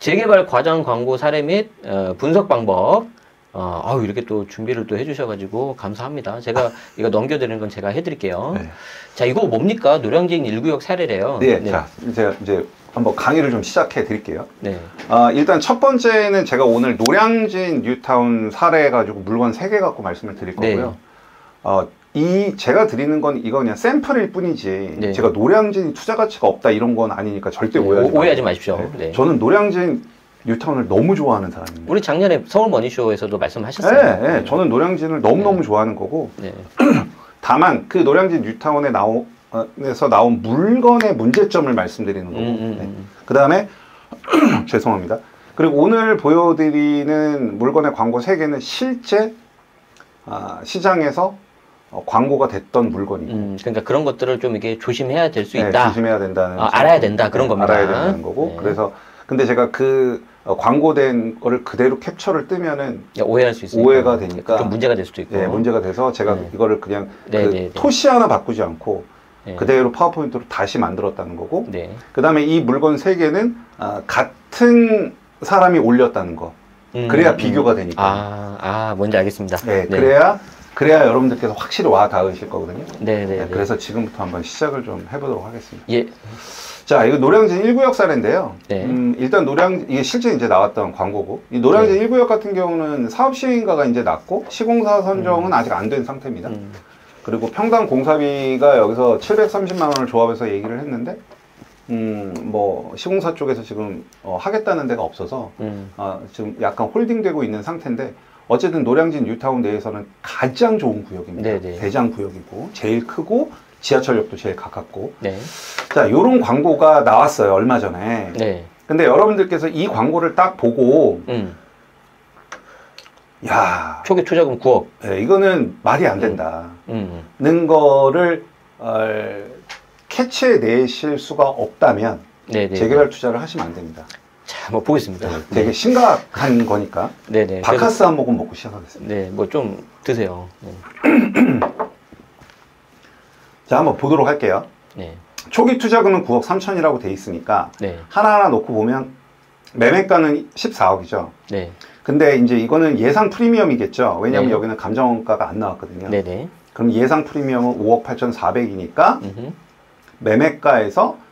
재개발 과정 광고 사례 및 분석 방법. 이렇게 또 준비를 또 해주셔가지고 감사합니다. 제가 이거 넘겨드리는 건 제가 해드릴게요. 네. 자, 이거 뭡니까? 노량진 1구역 사례래요. 네, 네. 자, 이제 한번 강의를 좀 시작해 드릴게요. 네. 일단 첫 번째는 제가 오늘 노량진 뉴타운 사례 가지고 물건 3개 갖고 말씀을 드릴 거고요. 제가 드리는 건 이거 그냥 샘플일 뿐이지, 네. 제가 노량진 투자 가치가 없다 이런 건 아니니까 절대 오해하지 마십시오. 네. 네. 저는 노량진 뉴타운을 너무 좋아하는 사람입니다. 우리 작년에 서울 머니쇼에서도 말씀하셨어요. 네, 네. 저는 노량진을 너무너무 좋아하는 거고, 네. 다만 그 노량진 뉴타운에 에서 나온 물건의 문제점을 말씀드리는 거고, 네. 그 다음에 죄송합니다. 그리고 오늘 보여드리는 물건의 광고 3개는 실제 시장에서 광고가 됐던 물건이고, 그러니까 그런 것들을 좀 이게 조심해야 될 수 네, 있다. 조심해야 된다는, 알아야 된다 그런 겁니다. 알아야 된다는 거고. 네. 그래서 근데 제가 그 광고된 거를 그대로 캡처를 뜨면은 오해할 수 있으니까, 오해가 되니까 좀 문제가 될 수도 있고. 네, 문제가 돼서 제가 이거를 그냥 토시 하나 바꾸지 않고 그대로 파워포인트로 다시 만들었다는 거고, 그 다음에 이 물건 3개는 같은 사람이 올렸다는 거. 그래야 비교가 되니까. 뭔지 알겠습니다. 네, 그래야 여러분들께서 확실히 와 닿으실 거거든요. 네, 그래서 지금부터 한번 시작을 좀 해보도록 하겠습니다. 예. 자, 이거 노량진 1구역 사례인데요. 네. 일단 이게 실제 이제 나왔던 광고고, 이 노량진 1구역 같은 경우는 사업시행인가가 이제 났고, 시공사 선정은 아직 안 된 상태입니다. 그리고 평당 공사비가 여기서 730만 원을 조합해서 얘기를 했는데, 뭐 시공사 쪽에서 지금 하겠다는 데가 없어서 지금 약간 홀딩되고 있는 상태인데, 어쨌든 노량진 뉴타운 내에서는 가장 좋은 구역입니다. 네네. 대장 구역이고 제일 크고 지하철역도 제일 가깝고. 네. 자, 요런 광고가 나왔어요, 얼마 전에. 네. 근데 여러분들께서 이 광고를 딱 보고 야, 초기 투자금 9억. 네, 이거는 말이 안 된다 는 거를 캐치해 내실 수가 없다면 재개발 투자를 하시면 안 됩니다. 자, 뭐 보겠습니다. 되게 심각한 거니까. 네네. 바카스 한 모금 먹고 시작하겠습니다. 네, 뭐 좀 드세요. 네. 자, 한번 보도록 할게요. 네. 초기 투자금은 9억 3천이라고 돼 있으니까 하나하나 놓고 보면 매매가는 14억이죠. 네. 근데 이제 이거는 예상 프리미엄이겠죠. 왜냐면 여기는 감정가가 안 나왔거든요. 네네. 그럼 예상 프리미엄은 5억 8,400이니까 매매가에서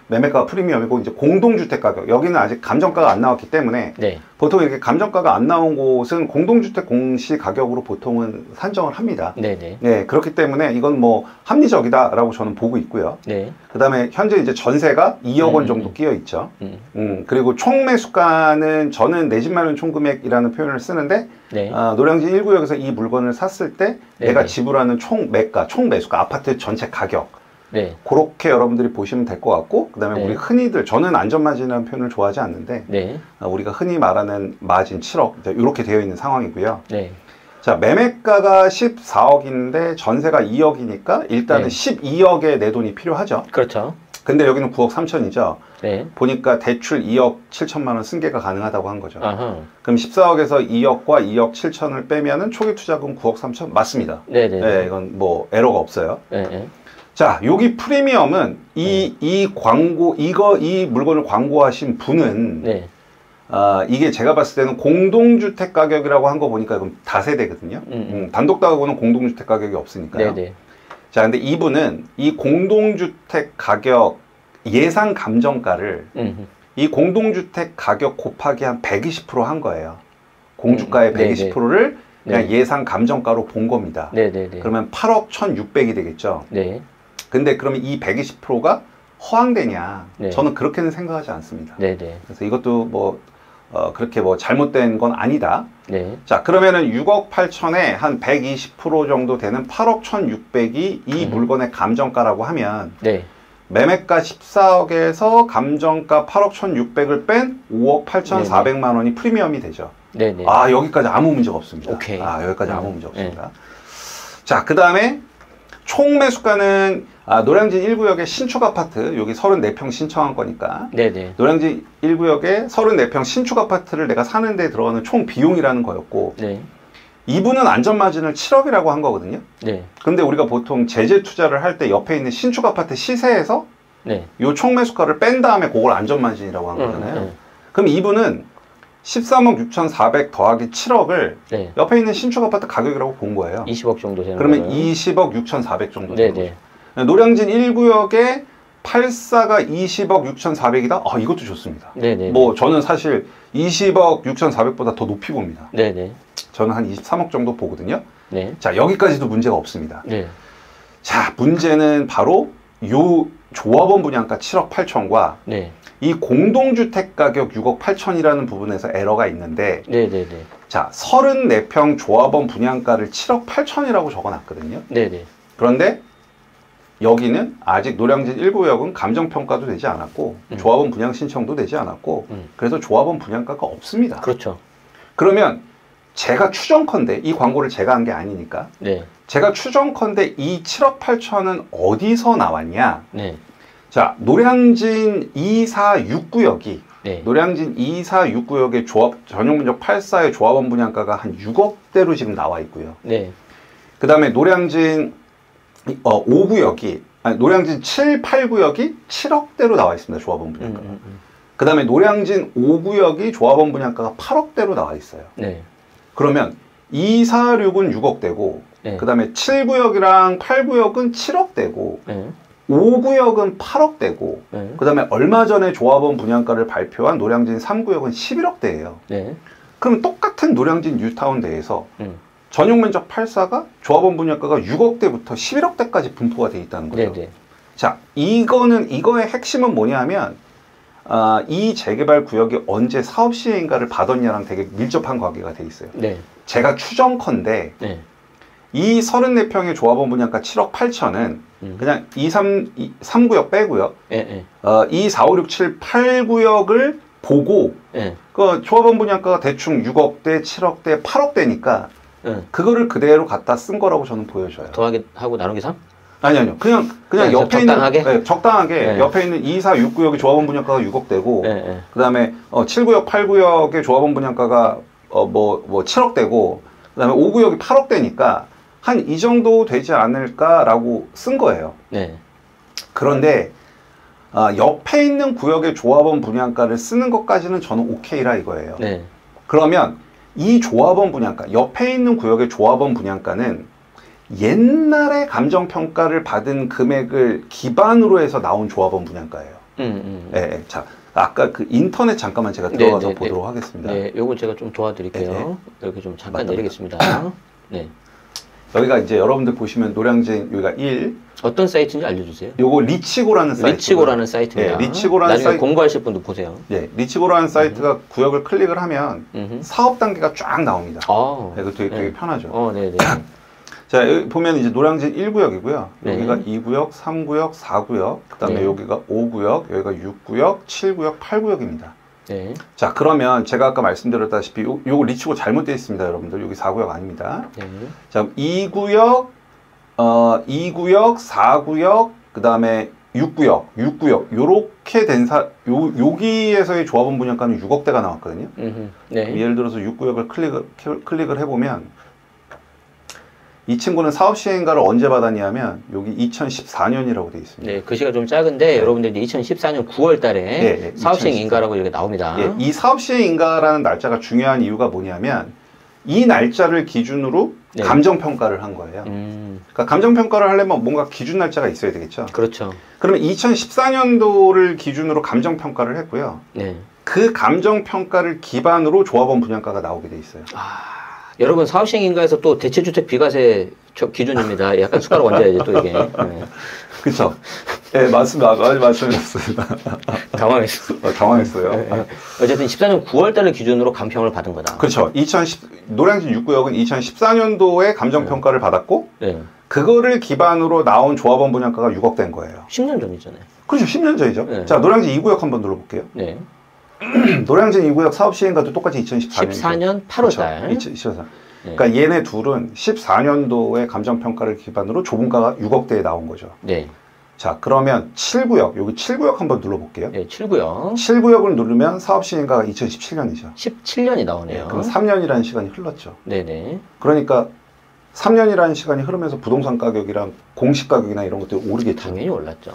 매매가가 프리미엄이고, 이제 공동주택 가격, 여기는 아직 감정가가 안 나왔기 때문에 보통 이렇게 감정가가 안 나온 곳은 공동주택 공시 가격으로 보통은 산정을 합니다. 네, 그렇기 때문에 이건 뭐 합리적이다라고 저는 보고 있고요. 그 다음에 현재 이제 전세가 2억 원 정도 끼어 있죠. 그리고 총 매수가는 저는 내 집 마련 총금액이라는 표현을 쓰는데, 노량진 1구역에서 이 물건을 샀을 때 내가 지불하는 총 매수가, 아파트 전체 가격, 그렇게 여러분들이 보시면 될 것 같고, 그 다음에 우리 흔히들, 저는 안전마진이라는 표현을 좋아하지 않는데, 우리가 흔히 말하는 마진 7억, 이렇게 되어 있는 상황이고요. 자, 매매가가 14억인데 전세가 2억이니까 일단은 12억의 내 돈이 필요하죠. 그렇죠. 근데 여기는 9억 3천이죠. 보니까 대출 2억 7천만 원 승계가 가능하다고 한 거죠. 그럼 14억에서 2억과 2억 7천을 빼면은 초기 투자금 9억 3천 맞습니다. 네, 이건 뭐 에러가 없어요. 자, 여기 프리미엄은 이 물건을 광고하신 분은 이게 제가 봤을 때는 공동주택 가격이라고 한 거 보니까 이건 다세대거든요. 단독 다가구는 공동주택 가격이 없으니까요. 자, 근데 이분은 이 공동주택 가격 예상 감정가를 이 공동주택 가격 곱하기 한 120% 한 거예요. 공주가의 120%를 그냥 예상 감정가로 본 겁니다. 그러면 8억 1,600이 되겠죠. 근데 그러면 이 120%가 허황되냐? 저는 그렇게는 생각하지 않습니다. 그래서 이것도 뭐 그렇게 뭐 잘못된 건 아니다. 자, 그러면은 6억 8천에 한 120% 정도 되는 8억 1,600이 이 물건의 감정가라고 하면 매매가 14억에서 감정가 8억 1,600을 뺀 5억 8,400만 원이 프리미엄이 되죠. 여기까지 아무 문제가 없습니다. 여기까지 아무 문제 없습니다. 자, 그 다음에 총 매수가는 노량진 1구역의 신축 아파트, 여기 34평 신청한 거니까 노량진 1구역의 34평 신축 아파트를 내가 사는 데 들어가는 총 비용이라는 거였고, 이분은 안전마진을 7억이라고 한 거거든요. 근데 우리가 보통 제재 투자를 할 때 옆에 있는 신축 아파트 시세에서 네. 요 총 매수가를 뺀 다음에 그걸 안전마진이라고 한 거잖아요. 그럼 이분은 13억 6,400 더하기 7억을 네. 옆에 있는 신축 아파트 가격이라고 본 거예요. 20억 정도 되는 그러면 거예요. 20억 6,400 정도 되는 거죠. 노량진 1구역에 84가 20억 6,400이다? 아, 이것도 좋습니다. 네네. 뭐 저는 사실 20억 6,400보다 더 높이 봅니다. 네네. 저는 한 23억 정도 보거든요. 네. 자, 여기까지도 문제가 없습니다. 네. 자, 문제는 바로 요 조합원 분양가 7억 8천과 네. 이 공동주택 가격 6억 8천이라는 부분에서 에러가 있는데 네네네. 자, 34평 조합원 분양가를 7억 8천이라고 적어놨거든요. 네네. 그런데 여기는 아직 노량진 1구역은 감정평가도 되지 않았고 조합원 분양 신청도 되지 않았고 그래서 조합원 분양가가 없습니다. 그렇죠. 그러면 제가 추정컨대 이 광고를 제가 한 게 아니니까 네. 제가 추정컨대 이 7억 8천은 어디서 나왔냐. 네. 자, 노량진 246구역이 네. 노량진 246구역의 전용면적 84의 조합원 분양가가 한 6억대로 지금 나와 있고요. 네. 그 다음에 노량진 5구역이 아니 노량진 7, 8구역이 7억대로 나와 있습니다. 조합원 분양가가. 그 다음에 노량진 5구역이 조합원 분양가가 8억대로 나와 있어요. 네. 그러면 2, 4, 6은 6억대고 네. 그 다음에 7구역이랑 8구역은 7억대고 네. 5구역은 8억대고 네. 그 다음에 얼마 전에 조합원 분양가를 발표한 노량진 3구역은 11억대예요. 네. 그럼 똑같은 노량진 뉴타운 내에서 전용면적 84가 조합원 분양가가 6억대부터 11억대까지 분포가 돼 있다는 거죠. 네네. 자, 이거의 핵심은 뭐냐면 이 재개발 구역이 언제 사업 시행인가를 받았냐랑 되게 밀접한 관계가 돼 있어요. 네. 제가 추정컨대 네. 이 34평의 조합원 분양가 7억 8천은 그냥 3구역 빼고요. 네. 2, 4, 5, 6, 7, 8구역을 보고 네. 그 조합원 분양가가 대충 6억대, 7억대, 8억대니까 그거를 그대로 갖다 쓴 거라고 저는 보여져요. 더하기 하고 나누기 3? 아니요. 그냥 옆에 적당하게? 있는 네, 적당하게 네. 옆에 있는 2, 4, 6구역의 조합원 분양가가 6억대고 네. 그다음에 7구역, 8구역의 조합원 분양가가 7억대고 그다음에 5구역이 8억대니까 한 이 정도 되지 않을까라고 쓴 거예요. 네. 그런데 옆에 있는 구역의 조합원 분양가를 쓰는 것까지는 저는 오케이라 이거예요. 네. 그러면 이 조합원 분양가, 옆에 있는 구역의 조합원 분양가는 옛날에 감정평가를 받은 금액을 기반으로 해서 나온 조합원 분양가예요. 네, 자, 아까 그 인터넷 잠깐만 제가 들어가서 네, 보도록 하겠습니다. 네, 요거 제가 좀 도와드릴게요. 네. 이렇게 좀 잠깐 내리겠습니다. 네. 여기가 이제 여러분들 보시면 노량진 여기가 1. 어떤 사이트인지 알려주세요. 요거 리치고라는 사이트. 리치고라는 사이트입니다. 네, 리치고라는 나중에 공부하실 분도 보세요. 네, 리치고라는 사이트가 구역을 클릭을 하면 사업 단계가 쫙 나옵니다. 네, 그 되게 편하죠. 네네. 자, 여기 보면 이제 노량진 1구역이고요. 네. 여기가 2구역, 3구역, 4구역, 그 다음에 네. 여기가 5구역, 여기가 6구역, 7구역, 8구역입니다. 네. 자, 그러면 제가 아까 말씀드렸다시피 요거 리치고 잘못되어 있습니다, 여러분들. 여기 4구역 아닙니다. 네. 자, 2구역, 4구역, 그 다음에 6구역, 요렇게 된 여기에서의 조합원 분양가는 6억대가 나왔거든요. 네. 예를 들어서 6구역을 클릭을 해보면 이 친구는 사업 시행가를 언제 받았냐면 여기 2014년이라고 되어 있습니다. 네, 글씨가 좀 작은데 네. 여러분들이 2014년 9월 달에 네, 사업 시행 인가라고 이렇게 나옵니다. 네, 이 사업 시행 인가라는 날짜가 중요한 이유가 뭐냐면 이 날짜를 기준으로 네. 감정 평가를 한 거예요. 그러니까 감정 평가를 하려면 뭔가 기준 날짜가 있어야 되겠죠. 그렇죠. 그러면 2014년도를 기준으로 감정 평가를 했고요. 네. 그 감정 평가를 기반으로 조합원 분양가가 나오게 돼 있어요. 여러분 사업시행인가에서 또 대체주택 비과세 기준입니다. 약간 숟가락 얹어야지 또 이게. 네. 그렇죠. 네, 맞습니다. 말씀하셨습니다. 당황했어요. 네. 어쨌든 14년 9월 달을 기준으로 감평을 받은 거다. 그렇죠. 노량진 6구역은 2014년도에 감정평가를 받았고 네. 그거를 기반으로 나온 조합원 분양가가 6억 된 거예요. 10년 전이잖아요. 그렇죠. 10년 전이죠. 네. 자, 노량진 2구역 한번 눌러볼게요. 네. 노량진 2구역 사업 시행가도 똑같이 2014년. 14년 8월 달. 그렇죠. 2014년. 네. 그러니까 얘네 둘은 14년도에 감정평가를 기반으로 조분가가 6억대에 나온 거죠. 네. 자, 그러면 7구역, 여기 7구역 한번 눌러볼게요. 네, 7구역. 7구역을 누르면 사업 시행가가 2017년이죠. 17년이 나오네요. 네, 그럼 3년이라는 시간이 흘렀죠. 네네. 그러니까 3년이라는 시간이 흐르면서 부동산 가격이랑 공시 가격이나 이런 것들이 오르겠죠. 당연히 올랐죠.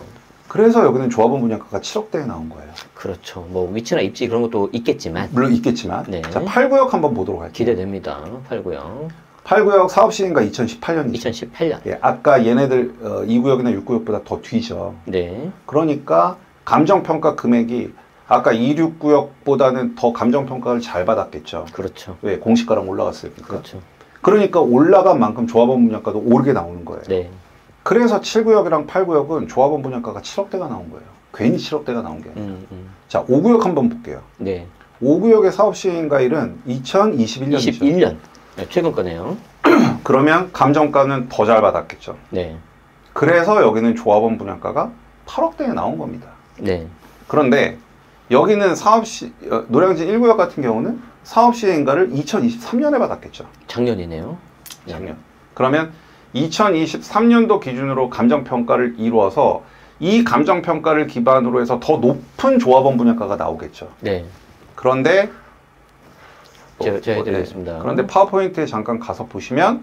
그래서 여기는 조합원 분양가가 7억대에 나온 거예요. 그렇죠. 뭐 위치나 입지 그런 것도 있겠지만. 물론 있겠지만. 네. 자, 8구역 한번 보도록 할게요. 기대됩니다. 8구역. 8구역 사업 시행가 2018년이죠. 2018년. 예, 아까 얘네들 2구역이나 6구역보다 더 뒤죠. 네. 그러니까 감정평가 금액이 아까 269역보다는 더 감정평가를 잘 받았겠죠. 그렇죠. 왜? 공시가랑 올라갔으니까. 그렇죠. 그러니까 올라간 만큼 조합원 분양가도 오르게 나오는 거예요. 네. 그래서 7구역이랑 8구역은 조합원 분양가가 7억대가 나온 거예요. 괜히 7억대가 나온 게 아니라. 자, 5구역 한번 볼게요. 네. 5구역의 사업 시행가일은 2021년이죠. 21년. 네, 최근 거네요. 그러면 감정가는 더 잘 받았겠죠. 네. 그래서 여기는 조합원 분양가가 8억대에 나온 겁니다. 네. 그런데 여기는 노량진 1구역 같은 경우는 사업 시행가를 2023년에 받았겠죠. 작년이네요. 작년. 그러면 2023년도 기준으로 감정평가를 이루어서 이 감정평가를 기반으로 해서 더 높은 조합원 분양가가 나오겠죠. 네. 그런데 제가 해드리겠습니다. 네. 그런데 파워포인트에 잠깐 가서 보시면,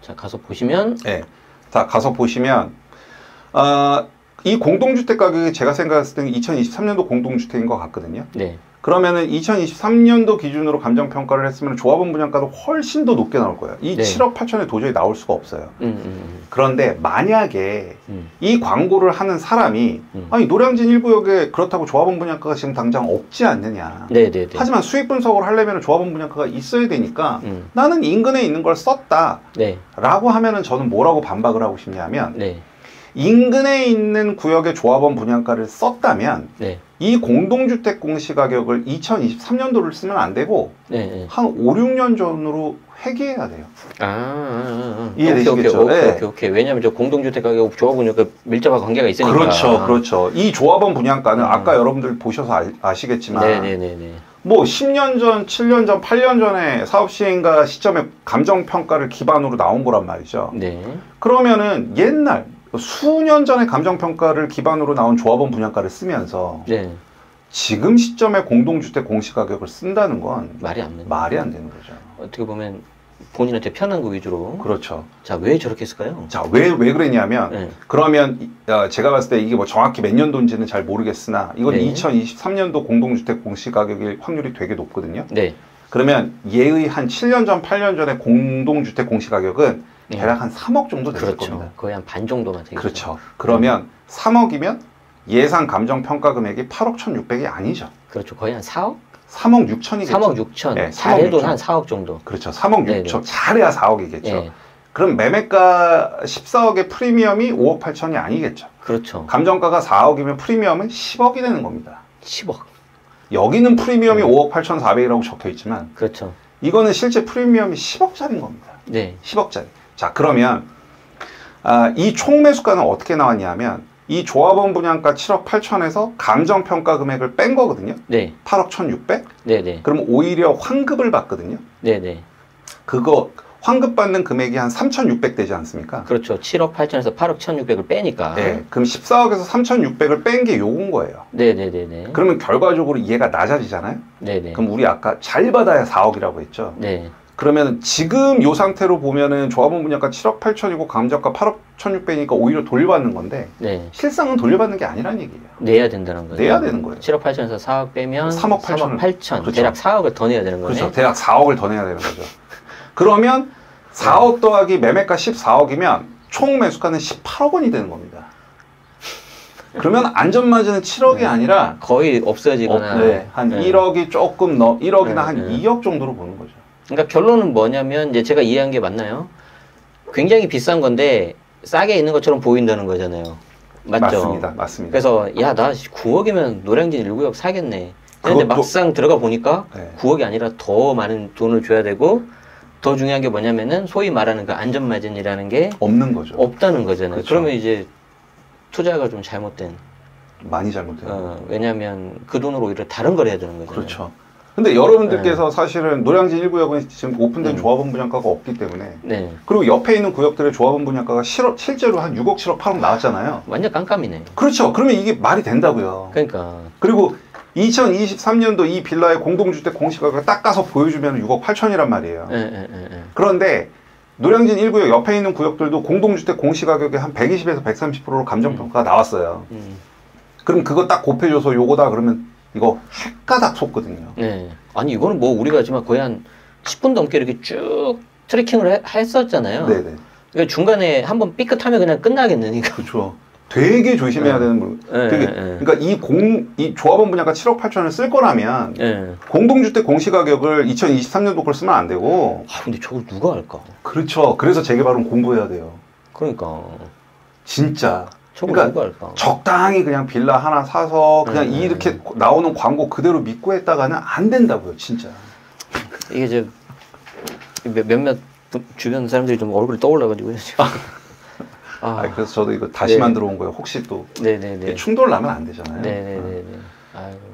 자, 가서 보시면, 네. 자, 가서 보시면, 이 공동주택 가격이 제가 생각했을 때는 2023년도 공동주택인 것 같거든요. 네. 그러면은 2023년도 기준으로 감정평가를 했으면 조합원 분양가도 훨씬 더 높게 나올 거예요. 이 네. 7억 8천에 도저히 나올 수가 없어요. 그런데 만약에 이 광고를 하는 사람이 아니 노량진 1구역에 그렇다고 조합원 분양가가 지금 당장 없지 않느냐. 네네네. 하지만 수익 분석을 하려면 조합원 분양가가 있어야 되니까 나는 인근에 있는 걸 썼다. 네. 라고 하면은 저는 뭐라고 반박을 하고 싶냐면 네. 인근에 있는 구역의 조합원 분양가를 썼다면 네. 이 공동주택 공시가격을 2023년도를 쓰면 안 되고 네. 한 5, 6년 전으로 회귀해야 돼요. 이해되시겠죠? 오케이. 왜냐하면 저 공동주택 가격 조합원이 밀접한 관계가 있으니까. 그렇죠. 이 조합원 분양가는 아까 여러분들 보셔서 아시겠지만 네네네. 뭐 10년 전, 7년 전, 8년 전에 사업 시행가 시점에 감정평가를 기반으로 나온 거란 말이죠. 네. 그러면은 옛날 수년 전에 감정평가를 기반으로 나온 조합원 분양가를 쓰면서 네. 지금 시점에 공동주택 공시가격을 쓴다는 건 말이 안 되는 거죠. 어떻게 보면 본인한테 편한 거 위주로. 그렇죠. 자, 왜 저렇게 했을까요? 자, 왜 그랬냐면 그러면 제가 봤을 때 이게 뭐 정확히 몇 년도인지는 잘 모르겠으나 이건 2023년도 공동주택 공시가격일 확률이 되게 높거든요. 네. 그러면 얘의 한 7년 전, 8년 전에 공동주택 공시가격은 대략 한 3억 정도 됐을 겁니다. 거의 한 반 정도만 되겠죠. 그렇죠. 그러면 3억이면 예상 감정평가 금액이 8억 1,600이 아니죠. 그렇죠. 거의 한 4억? 3억 6천이겠죠. 3억 6천. 네, 잘해도 한 4억 정도. 그렇죠. 3억 6천. 잘해야 4억이겠죠. 네. 그럼 매매가 14억의 프리미엄이 5억 8천이 아니겠죠. 그렇죠. 감정가가 4억이면 프리미엄은 10억이 되는 겁니다. 10억. 여기는 프리미엄이 5억 8천 4백이라고 적혀 있지만 그렇죠. 이거는 실제 프리미엄이 10억짜리인 겁니다. 네. 10억짜리. 자, 그러면 이 총 매수가는 어떻게 나왔냐면 이 조합원 분양가 7억 8천에서 감정평가 금액을 뺀 거거든요. 네. 8억 1,600? 네네. 그럼 오히려 환급을 받거든요. 네네. 그거 환급 받는 금액이 한 3,600 되지 않습니까? 그렇죠. 7억 8천에서 8억 1,600을 빼니까. 네. 그럼 14억에서 3,600을 뺀 게 요건 거예요. 네네네네. 그러면 결과적으로 얘가 낮아지잖아요. 네네. 그럼 우리 아까 잘 받아야 4억이라고 했죠. 네. 그러면 지금 요 상태로 보면은 조합원 분양가 7억 8천이고 감정가 8억 1,600이니까 오히려 돌려받는 건데 네. 실상은 돌려받는 게 아니라는 얘기예요. 내야 된다는 거죠. 내야 되는 거예요. 7억 8천에서 4억 빼면 3억 8천. 그렇죠. 대략 4억을 더 내야 되는 거네. 그렇죠. 대략 4억을 더 내야 되는 거죠. 그러면 4억 더하기 매매가 14억이면 총 매수가는 18억 원이 되는 겁니다. 그러면 안전마진은 7억이 아니라 거의 없어지거나 한 1억이 조금 1억이나 한 2억 정도로 보는 거죠. 그러니까 결론은 뭐냐면 이제 제가 이해한 게 맞나요? 굉장히 비싼 건데 싸게 있는 것처럼 보인다는 거잖아요. 맞죠? 맞습니다. 그래서 야, 나 9억이면 노량진 1구역 사겠네. 그런데 막상 들어가 보니까 9억이 아니라 더 많은 돈을 줘야 되고 더 중요한 게 뭐냐면은 소위 말하는 그 안전마진이라는 게 없는 거죠. 없다는 거잖아요. 그렇죠. 그러면 이제 투자가 좀 잘못된. 많이 잘못돼요. 왜냐하면 그 돈으로 오히려 다른 걸 해야 되는 거잖아요. 그렇죠. 근데 여러분들께서 사실은 노량진 1구역은 지금 오픈된 조합원 분양가가 없기 때문에 그리고 옆에 있는 구역들의 조합원 분양가가 실제로 한 6억, 7억, 8억 나왔잖아요. 완전 깜깜이네. 그렇죠. 그러면 이게 말이 된다고요. 그러니까. 그리고 2023년도 이 빌라의 공동주택 공시가격을 딱 가서 보여주면 6억 8천이란 말이에요. 그런데 노량진 1구역 옆에 있는 구역들도 공동주택 공시가격의 한 120에서 130%로 감정평가가 나왔어요. 그럼 그거 딱 곱해줘서 요거다 그러면 이거 헷가닥 속거든요. 네. 아니 이거는 뭐 우리가 지금 거의 한 10분 넘게 이렇게 쭉 트래킹을 했었잖아요. 네네. 그러니까 중간에 한번 삐끗하면 그냥 끝나겠는. 그렇죠. 되게 조심해야 되는 물건. 그러니까 이 조합원 분양가 7억 8천을 쓸 거라면 공동주택 공시가격을 2023년도 걸 쓰면 안 되고. 아 근데 저걸 누가 할까? 그렇죠. 그래서 재개발은 공부해야 돼요. 그러니까 진짜. 그러니까 누가 할까? 적당히 그냥 빌라 하나 사서 그냥 이렇게 나오는 광고 그대로 믿고 했다가는 안 된다고요, 진짜. 이게 이제 몇몇 주변 사람들이 좀 얼굴이 떠올라가지고요. 그래서 저도 이거 다시 만들어 온 거예요. 혹시 또 충돌 나면 안 되잖아요.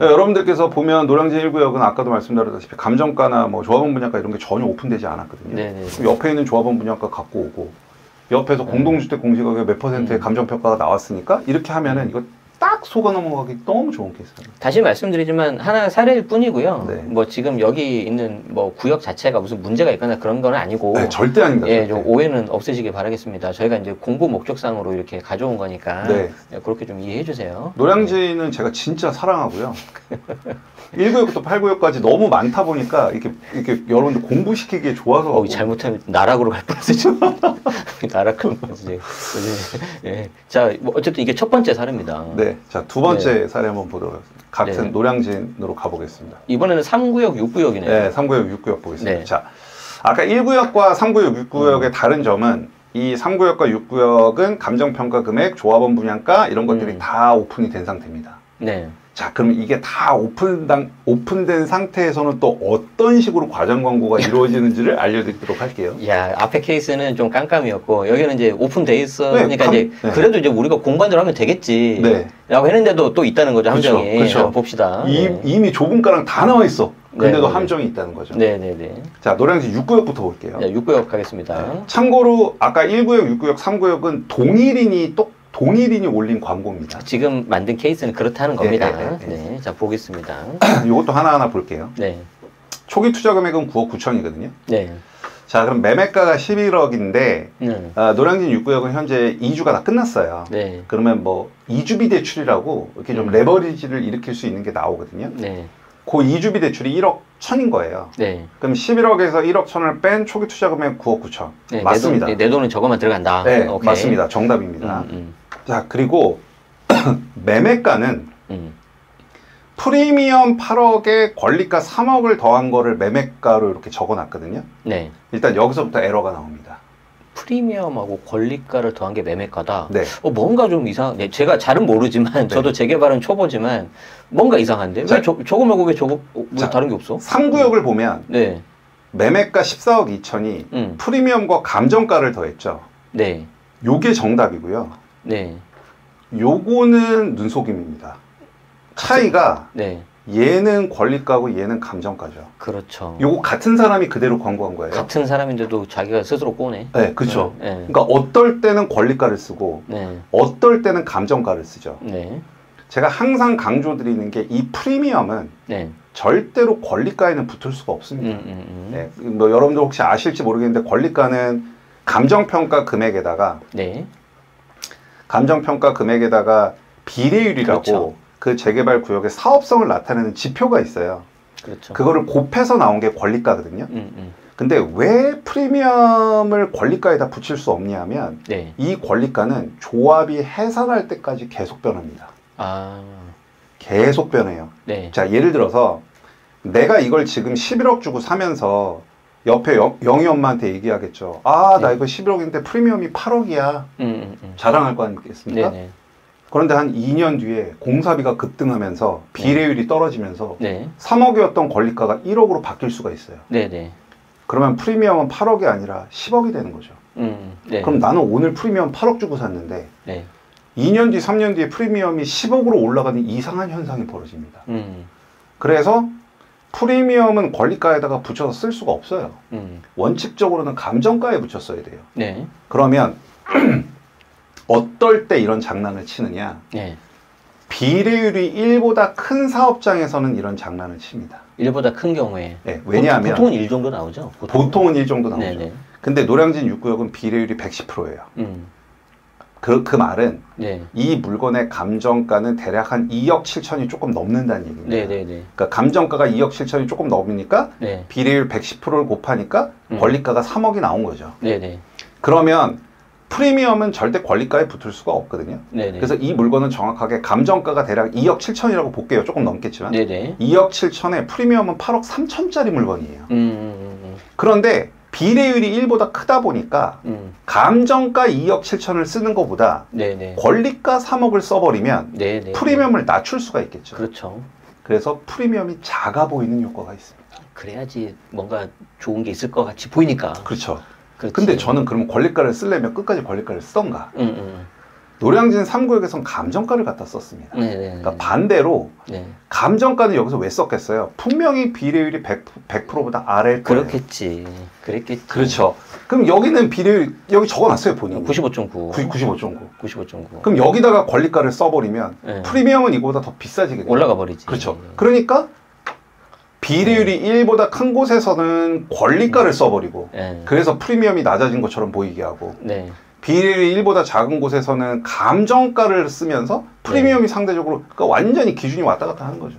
여러분들께서 보면 노량진 1구역은 아까도 말씀드렸다시피 감정가나 뭐 조합원 분양가 이런 게 전혀 오픈되지 않았거든요. 그럼 옆에 있는 조합원 분양가 갖고 오고 옆에서 공동주택 공시가격 몇 %의 감정평가가 나왔으니까 이렇게 하면은 이거 딱 속아 넘어가기 너무 좋은 케이스입니다. 다시 말씀드리지만 하나 사례일 뿐이고요. 뭐 지금 여기 있는 뭐 구역 자체가 무슨 문제가 있거나 그런 건 아니고 절대 아닙니다. 예, 좀 오해는 없으시길 바라겠습니다. 저희가 이제 공부 목적상으로 이렇게 가져온 거니까 그렇게 좀 이해해 주세요. 노량진은 제가 진짜 사랑하고요. 1구역부터 8구역까지 너무 많다 보니까 이렇게 여러분들 공부시키기에 좋아서 잘못하면 나락으로 갈 뻔했어요. 나락으로 가지. 자, 뭐 어쨌든 이게 첫 번째 사례입니다. 자, 두 번째 사례 한번 보도록 하겠습니다. 같은 노량진으로 가보겠습니다. 이번에는 3구역, 6구역이네요. 네, 3구역, 6구역 보겠습니다. 자, 아까 1구역과 3구역, 6구역의 다른 점은 이 3구역과 6구역은 감정평가 금액, 조합원 분양가 이런 것들이 다 오픈이 된 상태입니다. 자, 그럼 이게 다 오픈된 상태에서는 또 어떤 식으로 과장 광고가 이루어지는지를 알려드리도록 할게요. 야, 앞에 케이스는 좀 깜깜이었고 여기는 이제 오픈돼 있으니까 이제 그래도 이제 우리가 공부대로 하면 되겠지. 라고 했는데도 또 있다는 거죠, 함정이. 그렇죠. 봅시다. 이미 좁은 가랑 다 나와 있어. 근데도 함정이 있다는 거죠. 자, 노량진 6구역부터 볼게요. 6구역 가겠습니다. 참고로 아까 1구역, 6구역, 3구역은 동일인이 올린 광고입니다. 지금 만든 케이스는 그렇다는 겁니다. 자, 보겠습니다. 이것도 하나하나 볼게요. 초기 투자 금액은 9억 9천이거든요. 자, 그럼 매매가가 11억인데 노량진 6구역은 현재 2주가 다 끝났어요. 그러면 뭐 2주비 대출이라고 이렇게 좀 레버리지를 일으킬 수 있는 게 나오거든요. 그 2주비 대출이 1억 1천인 거예요. 그럼 11억에서 1억 1천을 뺀 초기 투자 금액 9억 9천. 맞습니다. 내 돈은 저거만 들어간다. 맞습니다. 정답입니다. 자, 그리고 매매가는 프리미엄 8억에 권리가 3억을 더한 거를 매매가로 이렇게 적어놨거든요. 일단 여기서부터 에러가 나옵니다. 프리미엄하고 권리가를 더한 게 매매가다. 뭔가 좀 이상. 제가 잘은 모르지만 저도 재개발은 초보지만 뭔가 이상한데. 왜 저거 말고 왜 저거 뭐 다른 게 없어? 3구역을 보면 매매가 14억 2천이 프리미엄과 감정가를 더했죠. 요게 정답이고요. 요거는 눈속임입니다. 차이가 얘는 권리가고 얘는 감정가죠. 그렇죠. 요거 같은 사람이 그대로 광고한 거예요. 같은 사람인데도 자기가 스스로 꼬네. 그렇죠. 그러니까 어떨 때는 권리가를 쓰고 어떨 때는 감정가를 쓰죠. 제가 항상 강조드리는 게 이 프리미엄은 절대로 권리가에는 붙을 수가 없습니다. 뭐 여러분들 혹시 아실지 모르겠는데 권리가는 감정평가 금액에다가 감정평가 금액에다가 비례율이라고 그 재개발 구역의 사업성을 나타내는 지표가 있어요. 그거를 곱해서 나온 게 권리가거든요. 근데 왜 프리미엄을 권리가에다 붙일 수 없냐 하면 이 권리가는 조합이 해산할 때까지 계속 변합니다. 계속 변해요. 자, 예를 들어서 내가 이걸 지금 11억 주고 사면서 옆에 영희 엄마한테 얘기하겠죠. 나 이거 11억인데 프리미엄이 8억이야. 자랑할 거 아니겠습니까? 그런데 한 2년 뒤에 공사비가 급등하면서 비례율이 떨어지면서 3억이었던 권리가가 1억으로 바뀔 수가 있어요. 그러면 프리미엄은 8억이 아니라 10억이 되는 거죠. 그럼 나는 오늘 프리미엄 8억 주고 샀는데 2년 뒤, 3년 뒤에 프리미엄이 10억으로 올라가는 이상한 현상이 벌어집니다. 그래서 프리미엄은 권리가에다가 붙여서 쓸 수가 없어요. 원칙적으로는 감정가에 붙여 써야 돼요. 그러면 어떨 때 이런 장난을 치느냐? 비례율이 1보다 큰 사업장에서는 이런 장난을 칩니다. 1보다 큰 경우에. 왜냐하면 보통은 1 정도 나오죠. 보통은 1 정도 나오죠. 근데 노량진 6구역은 비례율이 110%예요. 그 말은 네. 이 물건의 감정가는 대략 한 2억 7천이 조금 넘는다는 얘기입니다. 네네네. 그러니까 감정가가 2억 7천이 조금 넘으니까 네. 비례율 110%를 곱하니까 권리가가 3억이 나온 거죠. 네네. 그러면 프리미엄은 절대 권리가에 붙을 수가 없거든요. 네네. 그래서 이 물건은 정확하게 감정가가 대략 2억 7천이라고 볼게요. 조금 넘겠지만 네네. 2억 7천에 프리미엄은 8억 3천짜리 물건이에요. 그런데 비례율이 1보다 크다 보니까 감정가 2억 7천을 쓰는 것보다 네네. 권리가 3억을 써버리면 네네. 프리미엄을 낮출 수가 있겠죠. 그렇죠. 그래서 프리미엄이 작아 보이는 효과가 있습니다. 그래야지 뭔가 좋은 게 있을 것 같이 보이니까. 그렇죠. 그렇지. 근데 저는 그러면 권리가를 쓰려면 끝까지 권리가를 쓰던가. 노량진 3구역에선 감정가를 갖다 썼습니다. 그러니까 반대로 네. 감정가는 여기서 왜 썼겠어요? 분명히 비례율이 100%보다 아래일 거예요. 그렇겠지. 그랬겠지. 그렇죠. 그럼 여기는 비례율 여기 적어놨어요 본인이. 95.9. 95.9. 95.9. 그럼 여기다가 권리가를 써버리면 네. 프리미엄은 이거보다 더 비싸지겠죠. 올라가 버리지. 그렇죠. 그러니까 비례율이 1보다 큰 곳에서는 권리가를 써버리고 그래서 프리미엄이 낮아진 것처럼 보이게 하고 네. 비례율이 1보다 작은 곳에서는 감정가를 쓰면서 프리미엄이 상대적으로 그러니까 완전히 기준이 왔다 갔다 하는 거죠.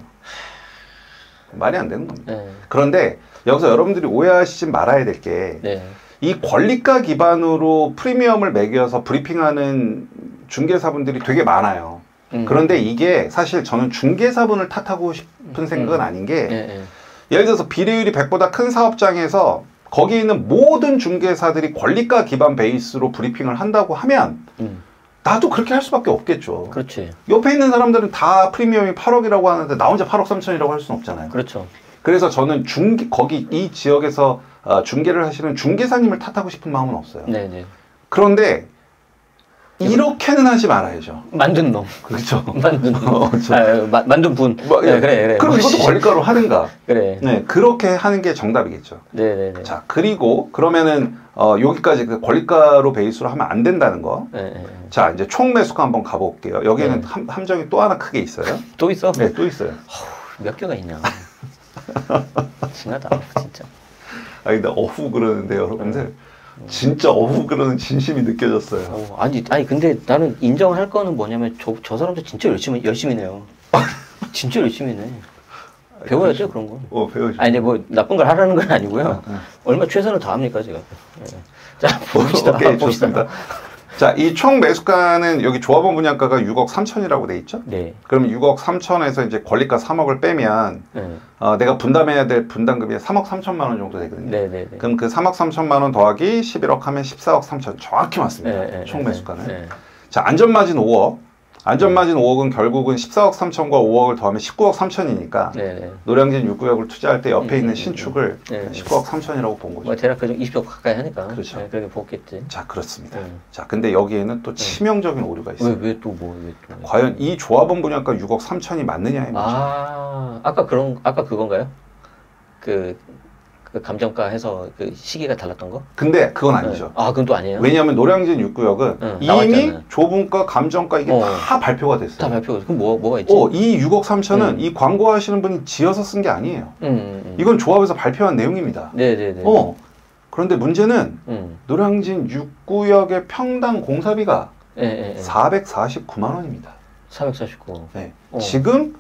말이 안 되는 겁니다. 그런데 여기서 여러분들이 오해하시지 말아야 될 게 이 권리가 기반으로 프리미엄을 매겨서 브리핑하는 중개사분들이 되게 많아요. 그런데 이게 사실 저는 중개사분을 탓하고 싶은 생각은 아닌 게 예를 들어서 비례율이 100보다 큰 사업장에서 거기 있는 모든 중개사들이 권리가 기반 베이스로 브리핑을 한다고 하면 나도 그렇게 할 수밖에 없겠죠. 그렇지. 옆에 있는 사람들은 다 프리미엄이 8억이라고 하는데 나 혼자 8억 3천이라고 할 수는 없잖아요. 그렇죠. 그래서 저는 거기 이 지역에서 중개를 하시는 중개사님을 탓하고 싶은 마음은 없어요. 네네. 그런데 이렇게는 하지 말아야죠. 만든 놈. 그렇죠. 만든 놈. 만든 분. 네, 그래. 그럼 이것도 권리가로 하는가. 그래. 네, 그렇게 하는 게 정답이겠죠. 네네네. 자, 그리고 그러면은 여기까지 그 권리가로 베이스로 하면 안 된다는 거. 네네. 자, 이제 총 매수가 한번 가볼게요. 여기에는 함정이 또 하나 크게 있어요. 또 있어? 네, 또 있어요. 몇 개가 있냐. 심하다, 진짜. 아니, 근데 어후 그러는데 여러분들. 진짜 어후 그러는 진심이 느껴졌어요. 아니 근데 나는 인정할 거는 뭐냐면 저 사람들 진짜 열심히 내요. 진짜 열심히 내. 배워야죠 그런 거. 배워야죠. 아니 근데 뭐 나쁜 걸 하라는 건 아니고요. 얼마 최선을 다합니까 제가. 자 봅시다. 오케이 좋습니다. 자, 이 총 매수가는 여기 조합원 분양가가 6억 3천이라고 돼 있죠? 네. 그럼 6억 3천에서 이제 권리가 3억을 빼면 내가 분담해야 될 분담금이 3억 3천만 원 정도 되거든요. 네네네. 그럼 그 3억 3천만 원 더하기 11억 하면 14억 3천 정확히 맞습니다. 총 매수가는. 자, 안전마진 5억. 안전마진 5억은 결국은 14억 3천과 5억을 더하면 19억 3천이니까 노량진 6구역을 투자할 때 옆에 있는 신축을 19억 3천이라고 본 거죠. 뭐 대략 20억 가까이 하니까. 그렇죠. 그렇게 보겠지. 자, 그렇습니다. 자, 근데 여기에는 또 치명적인 오류가 있어요. 왜 또? 과연 이 조합원 분양가 6억 3천이 맞느냐의 문제. 아까 그건가요? 그 감정가 해서 그 시기가 달랐던 거? 근데 그건 아니죠. 그건 또 아니에요? 왜냐하면 노량진 6구역은 이미 나왔잖아요. 조분가, 감정가 이게 다 발표가 됐어요. 다 발표가 됐어요. 그럼 뭐가 있지? 이 6억 3천은 이 광고하시는 분이 지어서 쓴 게 아니에요. 이건 조합에서 발표한 내용입니다. 네네네. 그런데 문제는 노량진 6구역의 평당 공사비가 449만 원입니다. 449. 네. 지금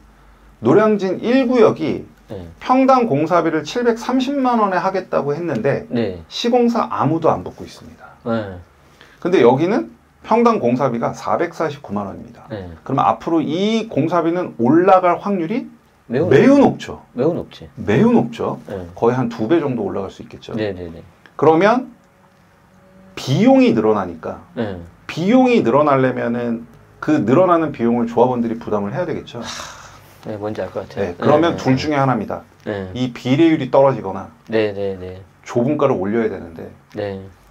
노량진 1구역이 평당 공사비를 730만 원에 하겠다고 했는데 시공사 아무도 안 붙고 있습니다. 근데 여기는 평당 공사비가 449만 원입니다. 그러면 앞으로 이 공사비는 올라갈 확률이 매우 높죠. 매우 높지. 매우 높죠. 거의 한 2배 정도 올라갈 수 있겠죠. 그러면 비용이 늘어나니까 비용이 늘어나려면은 그 늘어나는 비용을 조합원들이 부담을 해야 되겠죠. 네, 뭔지 알 것 같아요. 그러면 둘 중에 하나입니다. 이 비례율이 떨어지거나 조분가를 올려야 되는데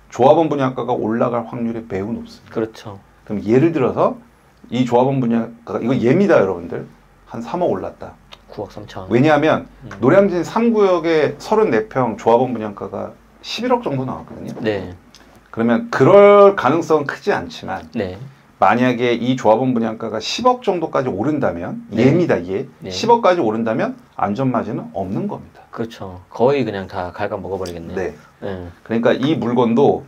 조합원 분양가가 올라갈 확률이 매우 높습니다. 그렇죠. 그럼 예를 들어서 이 조합원 분양가가 이거 예입니다, 여러분들. 한 3억 올랐다. 9억 3천. 왜냐하면 노량진 3구역의 34평 조합원 분양가가 11억 정도 나왔거든요. 그러면 그럴 가능성은 크지 않지만 만약에 이 조합원 분양가가 10억 정도까지 오른다면 예입니다, 예. 10억까지 오른다면 안전마진은 없는 겁니다. 그렇죠. 거의 그냥 다 갉아 먹어버리겠네요. 네. 네. 그러니까 이 물건도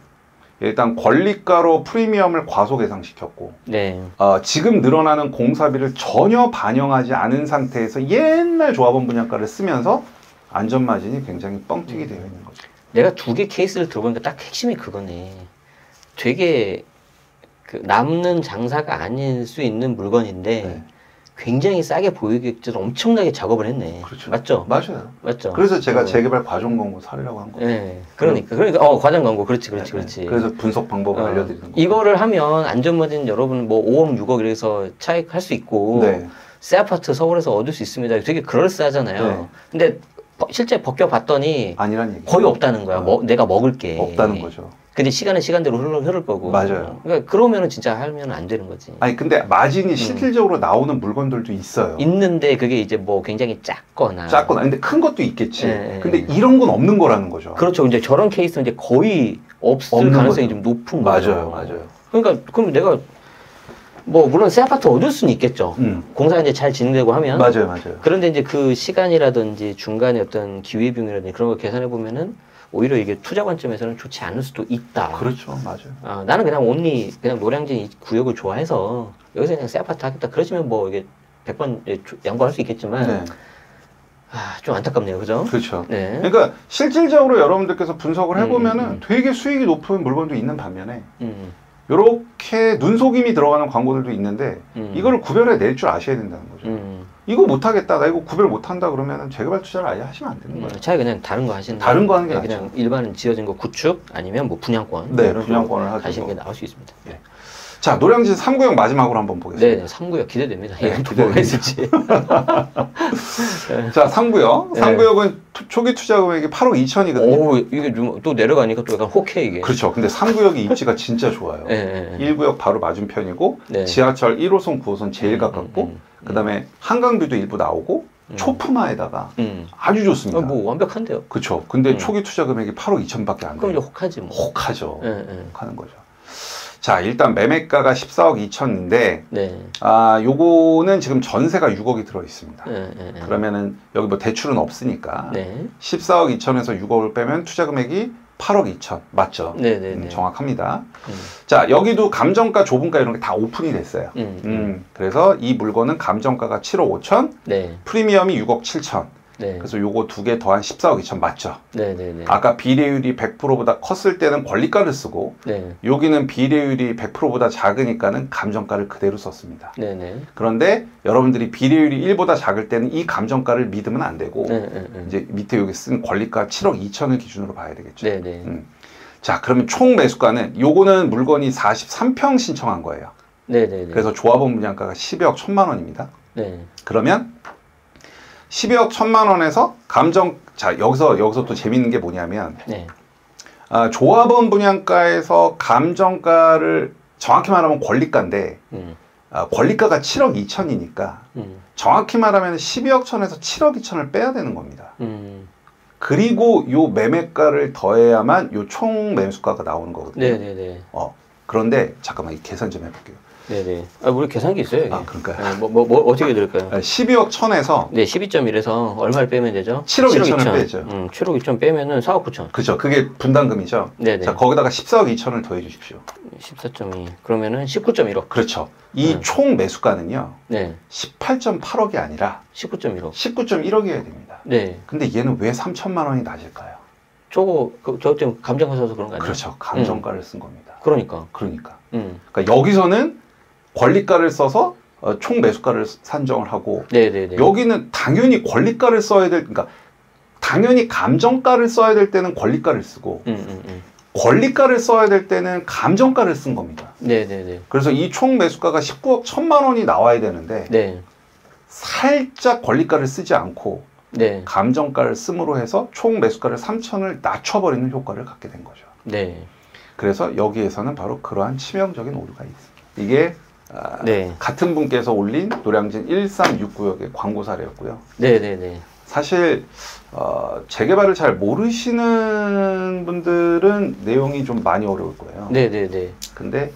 일단 권리가로 프리미엄을 과속 예상시켰고, 네. 지금 늘어나는 공사비를 전혀 반영하지 않은 상태에서 옛날 조합원 분양가를 쓰면서 안전마진이 굉장히 뻥튀기 되어 있는 거죠. 내가 두 개 케이스를 들어보니까 딱 핵심이 그거네. 되게 그 남는 장사가 아닐 수 있는 물건인데 네. 굉장히 싸게 보이겠지만 엄청나게 작업을 했네. 그렇죠. 맞죠? 맞아요. 맞죠. 그래서 제가 재개발 과정 광고 사려고 한 거예요. 네. 그러니까 과정 광고 그렇지. 네. 그래서 분석 방법을 알려드리는 거예요. 이거를 하면 안전마진 여러분 뭐 5억, 6억 이래서 차익할 수 있고 네. 새 아파트 서울에서 얻을 수 있습니다. 되게 그럴싸하잖아요. 네. 근데 실제 벗겨봤더니 아니란 얘기. 거의 없다는 거야. 내가 먹을 게 없다는 거죠. 근데 시간은 시간대로 흐를 거고. 맞아요. 그러니까 그러면은 진짜 하면 안 되는 거지. 아니 근데 마진이 실질적으로 나오는 물건들도 있어요. 있는데 그게 이제 뭐 굉장히 작거나. 근데 큰 것도 있겠지. 네. 근데 이런 건 없는 거라는 거죠. 그렇죠. 이제 저런 케이스는 이제 거의 없을 가능성이 좀 높은 거죠. 맞아요. 그러니까 그럼 내가 뭐 물론 새 아파트 얻을 수는 있겠죠. 공사가 이제 잘 진행되고 하면. 맞아요. 그런데 이제 그 시간이라든지 중간에 어떤 기회비용이라든지 그런 거 계산해 보면은 오히려 이게 투자 관점에서는 좋지 않을 수도 있다. 그렇죠, 맞아요. 나는 그냥 그냥 노량진 이 구역을 좋아해서 여기서 그냥 새 아파트 하겠다. 그러시면 뭐 이게 100번 양보할 수 있겠지만. 네. 좀 안타깝네요, 그죠? 그렇죠. 네. 그러니까 실질적으로 여러분들께서 분석을 해보면은 되게 수익이 높은 물건도 있는 반면에. 이렇게 눈속임이 들어가는 광고들도 있는데 이거를 구별해 낼 줄 아셔야 된다는 거죠. 이거 못하겠다, 나 이거 구별 못한다 그러면 재개발 투자를 아예 하시면 안 되는 거예요. 차라리 그냥 다른 거 하시는 다른 거 하는 게 그냥 낫죠. 일반 지어진 거 구축 아니면 뭐 분양권 네, 분양권을 하시는 게 나올 수 있습니다. 네. 자, 노량진 3구역 마지막으로 한번 보겠습니다. 네, 3구역 기대됩니다. 네, 뭐가 있을지. 자, 3구역. 3구역은 초기 투자 금액이 8억 2천이거든요. 오, 이게 또 내려가니까 또 약간 혹해, 이게. 그렇죠. 근데 3구역이 입지가 진짜 좋아요. 네. 1구역 바로 맞은편이고, 네. 지하철 1호선, 9호선 제일 가깝고, 그 다음에 한강뷰도 일부 나오고, 초품화에다가 아주 좋습니다. 뭐 완벽한데요. 그렇죠. 근데 초기 투자 금액이 8억 2천밖에 안 돼요. 그럼 이제 혹하지 뭐. 혹하죠. 혹하는 거죠. 자, 일단 매매가가 14억 2천인데, 네. 요거는 지금 전세가 6억이 들어 있습니다. 그러면은 여기 뭐 대출은 없으니까, 네. 14억 2천에서 6억을 빼면 투자 금액이 8억 2천. 맞죠? 정확합니다. 자, 여기도 감정가, 조분가 이런 게 다 오픈이 됐어요. 그래서 이 물건은 감정가가 7억 5천, 네. 프리미엄이 6억 7천. 네. 그래서 요거 두 개 더한 14억 2천 맞죠? 네네네. 아까 비례율이 100%보다 컸을 때는 권리가를 쓰고, 네. 여기는 비례율이 100%보다 작으니까는 감정가를 그대로 썼습니다. 네네. 그런데 여러분들이 비례율이 1보다 작을 때는 이 감정가를 믿으면 안 되고, 이제 밑에 여기 쓴 권리가 7억 2천을 기준으로 봐야 되겠죠. 네네. 자, 그러면 총 매수가는 요거는 물건이 43평 신청한 거예요. 네네네. 그래서 조합원 분양가가 12억 1천만 원입니다. 네. 그러면 12억 1천만 원에서 자, 여기서 또 재밌는 게 뭐냐면, 네. 조합원 분양가에서 감정가를 정확히 말하면 권리가인데, 권리가가 7억 2천이니까, 정확히 말하면 12억 1천에서 7억 2천을 빼야 되는 겁니다. 그리고 요 매매가를 더해야만 요 총 매수가가 나오는 거거든요. 네네네. 그런데, 잠깐만, 이 계산 좀 해볼게요. 네네. 우리 계산기 있어요. 여기. 그러니까요. 네, 어떻게 들을까요? 12억 1천에서. 네, 12.1에서 얼마를 빼면 되죠? 7억 2천을 빼죠. 7억 2천 빼면은 4억 9천. 그죠. 그게 분담금이죠. 네네. 자, 거기다가 14억 2천을 더해 주십시오. 14.2. 그러면은 19.1억. 그렇죠. 이 총 매수가는요. 네. 18.8억이 아니라 19.1억. 19.1억이어야 됩니다. 네. 근데 얘는 왜 3천만 원이 낮을까요? 저거 좀 감정가 써서 그런 거 아니에요? 그렇죠. 감정가를 쓴 겁니다. 그러니까. 그러니까 여기서는 권리가를 써서 총 매수가를 산정을 하고, 네네네. 여기는 당연히 권리가를 써야 그러니까 당연히 감정가를 써야 될 때는 권리가를 쓰고, 권리가를 써야 될 때는 감정가를 쓴 겁니다. 네네네. 그래서 이 총 매수가가 19억 1천만 원이 나와야 되는데, 네. 살짝 권리가를 쓰지 않고, 네. 감정가를 씀으로 해서 총 매수가를 3천을 낮춰버리는 효과를 갖게 된 거죠. 네. 그래서 여기에서는 바로 그러한 치명적인 오류가 있습니다. 이게 네. 같은 분께서 올린 노량진 1369역의 광고 사례였고요. 네네네. 사실 재개발을 잘 모르시는 분들은 내용이 좀 많이 어려울 거예요. 네네네. 근데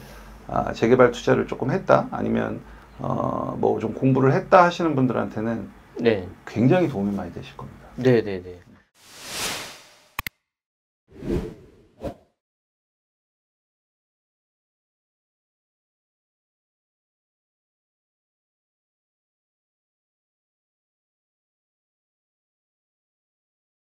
재개발 투자를 조금 했다, 아니면 뭐 좀 공부를 했다 하시는 분들한테는 네. 굉장히 도움이 많이 되실 겁니다. 네네네.